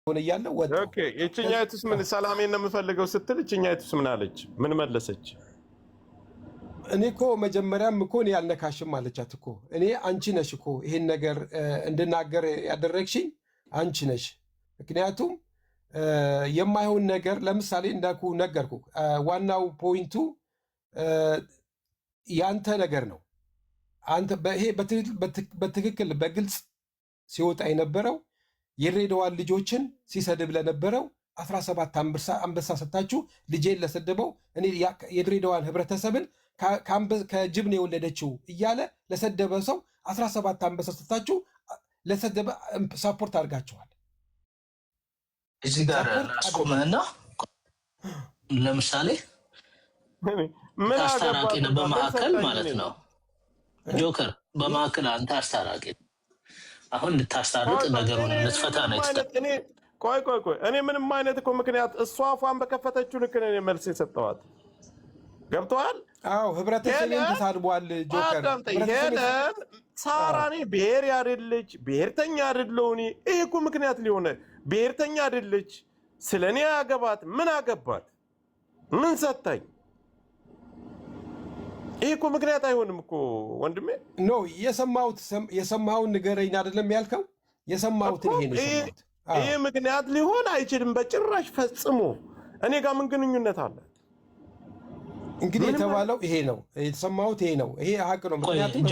ሆነ ያለው ወጣው ኦኬ እቺኛይቱስ ምን ሰላሜን ነው የምፈልገው ስትል እቺኛይቱስ ምን አለች? ምን መለሰች? እኔ እኮ መጀመሪያም እኮ እኔ ያልነካሽም አለቻት እኮ እኔ አንቺ ነሽ እኮ ይሄን ነገር እንድናገር ያደረግሽኝ አንቺ ነሽ። ምክንያቱም የማይሆን ነገር ለምሳሌ እንዳልኩ ነገርኩ። ዋናው ፖይንቱ ያንተ ነገር ነው። አንተ ይሄ በትክክል በግልጽ ሲወጣ የነበረው የድሬዳዋን ልጆችን ሲሰድብ ለነበረው 17 አንበሳ ሰጣችሁ ልጄን ለሰደበው እኔ የድሬዳዋን ህብረተሰብን ከጅብ ነው የወለደችው እያለ ለሰደበ ሰው 17 አንበሳ ሰጣችሁ ለሰደበ ሳፖርት አድርጋችኋል። እዚህ ጋር አስቆመና ለምሳሌ ምን አስታራቂ ነው በመሀከል ማለት ነው። ጆከር በመሀከል አንተ አስታራቂ አሁን ልታስታርቅ ነገሩን ልትፈታ ነው እኔ ቆይ እኔ ምንም አይነት እኮ ምክንያት እሷ አፏን በከፈተችው ልክ ነው መልስ የሰጠዋት። ገብቶሃል? አዎ ህብረተሰብን ተሳድቧል። ጆከር ሄለን ሳራኔ ብሔር ያደለች ብሔርተኛ አይደለው። እኔ ይሄ እኮ ምክንያት ሊሆነ ብሔርተኛ አይደለች። ስለኔ ያገባት ምን አገባት? ምን ሰጣኝ? ይሄ እኮ ምክንያት አይሆንም እኮ ወንድሜ። ኖ የሰማውን ንገረኝ አይደለም ያልከው? የሰማሁትን ይሄ ነው የሰማሁት። ይሄ ምክንያት ሊሆን አይችልም በጭራሽ ፈጽሞ። እኔ ጋር ምን ግንኙነት አለ? እንግዲህ የተባለው ይሄ ነው የተሰማሁት፣ ይሄ ነው፣ ይሄ ሀቅ ነው። ምክንያቱም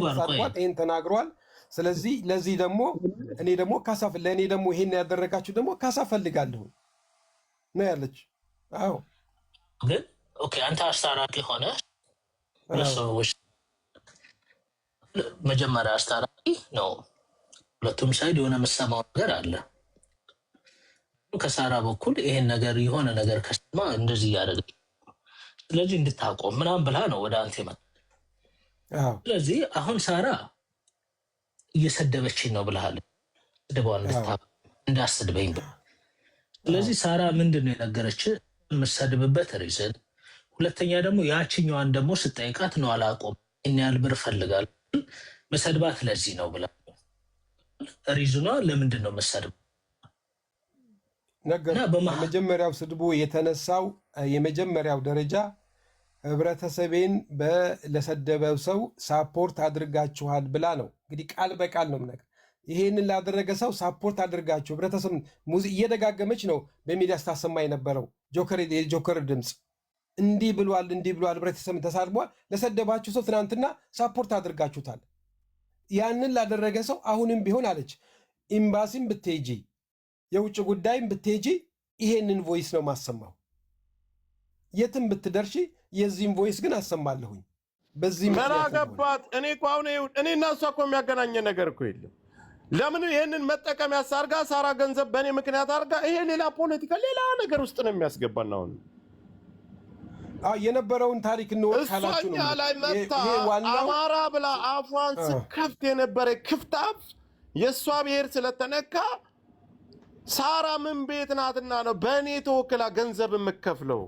ተሳድቧል፣ ይሄን ተናግሯል። ስለዚህ ለዚህ ደግሞ እኔ ደግሞ ካሳፍ ለእኔ ደግሞ ይሄን ያደረጋችሁ ደግሞ ካሳ ፈልጋለሁ ነው ያለች። አዎ ግን ኦኬ አንተ አስታራቂ ሆነ ለሰዎች መጀመሪያ አስታራቂ ነው። ሁለቱም ሳይድ የሆነ መሰማው ነገር አለ። ከሳራ በኩል ይሄን ነገር የሆነ ነገር ከሰማ እንደዚህ ያደርግ ስለዚህ እንድታቆም ምናምን ብላ ነው ወደ አንተ መጣ። ስለዚህ አሁን ሳራ እየሰደበችኝ ነው ብለሃል። ስድቧን እንዳስድበኝ። ስለዚህ ሳራ ምንድን ነው የነገረች? የምሰድብበት ሪዝን፣ ሁለተኛ ደግሞ ያችኛዋን ደግሞ ስጠይቃት ነው አላቆም እኔ ያህል ብር እፈልጋለሁ መሰድባት ለዚህ ነው ብላ ሪዝኗ ለምንድን ነው መሰድብ ነገር በመጀመሪያው ስድቡ የተነሳው የመጀመሪያው ደረጃ ህብረተሰቤን ለሰደበው ሰው ሳፖርት አድርጋችኋል ብላ ነው። እንግዲህ ቃል በቃል ነው ነገር ይሄንን ላደረገ ሰው ሳፖርት አድርጋችሁ ህብረተሰብ እየደጋገመች ነው በሚዲያ ስታሰማ የነበረው የጆከር ድምፅ እንዲህ ብሏል ህብረተሰብን ተሳድቧል። ለሰደባችሁ ሰው ትናንትና ሳፖርት አድርጋችሁታል። ያንን ላደረገ ሰው አሁንም ቢሆን አለች ኤምባሲም ብትሄጂ የውጭ ጉዳይም ብትሄጂ ይሄንን ቮይስ ነው ማሰማው። የትም ብትደርሺ የዚህም ቮይስ ግን አሰማለሁኝ። በዚህ ምን አገባት? እኔ እኮ አሁን እኔ እና እሷ እኮ የሚያገናኘ ነገር እኮ የለም። ለምን ይሄንን መጠቀም ያሳርጋ ሳራ ገንዘብ በእኔ ምክንያት አርጋ ይሄ ሌላ ፖለቲካ ሌላ ነገር ውስጥ ነው የሚያስገባና አሁን የነበረውን ታሪክ ነው ካላችሁ ነው ላይ መጣ አማራ ብላ አፏን ስከፍት የነበረ ክፍታፍ የሷ ብሔር ስለተነካ ሳራ ምን ቤት ናትና ነው በእኔ ተወክላ ገንዘብ የምከፍለው?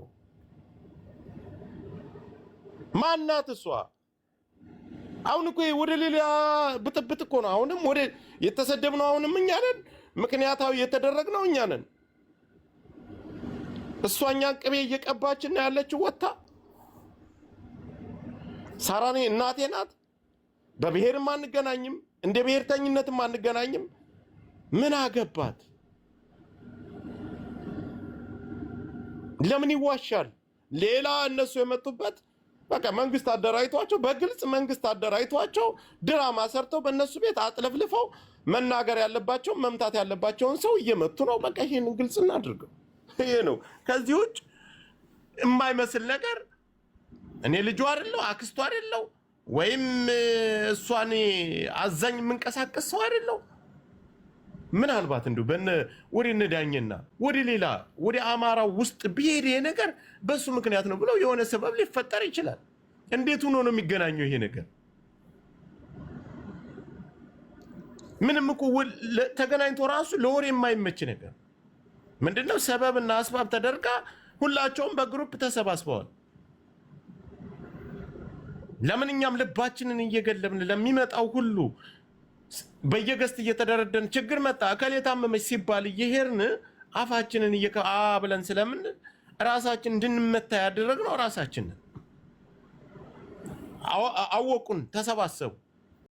ማናት እሷ? አሁን እኮ ወደ ሌላ ብጥብጥ እኮ ነው። አሁንም ወደ የተሰደብነው አሁንም እኛ ነን፣ ምክንያታዊ የተደረግነው እኛ ነን። እሷኛን ቅቤ እየቀባችን ያለችው ወጣ። ሳራኔ እናቴ ናት። በብሔርም አንገናኝም፣ እንደ ብሔርተኝነትም አንገናኝም። ምን አገባት? ለምን ይዋሻል? ሌላ እነሱ የመጡበት በቃ መንግስት አደራይቷቸው በግልጽ መንግስት አደራይቷቸው ድራማ ሰርተው በእነሱ ቤት አጥለፍልፈው መናገር ያለባቸው መምታት ያለባቸውን ሰው እየመቱ ነው። በቃ ይሄን ግልጽ እናድርገው። ይሄ ነው። ከዚህ ውጭ የማይመስል ነገር እኔ ልጇ አይደለው አክስቷ አይደለው ወይም እሷኔ አዛኝ የምንቀሳቀስ ሰው አይደለው። ምናልባት እንደው ወደ ነዳኝና ወደ ሌላ ወደ አማራ ውስጥ ቢሄድ ይሄ ነገር በሱ ምክንያት ነው ብሎ የሆነ ሰበብ ሊፈጠር ይችላል። እንዴት ሆኖ ነው የሚገናኘው ይሄ ነገር? ምንም እኮ ተገናኝቶ ራሱ ለወሬ የማይመች ነገር ምንድነው? ሰበብና አስባብ ተደርጋ ሁላቸውም በግሩፕ ተሰባስበዋል። ለምን እኛም ልባችንን እየገለብን ለሚመጣው ሁሉ በየገስት እየተደረደን ችግር መጣ እከሌ ታመመች ሲባል እየሄድን አፋችንን ብለን ስለምን ራሳችን እንድንመታ ያደረግነው ራሳችንን። አወቁን፣ ተሰባሰቡ።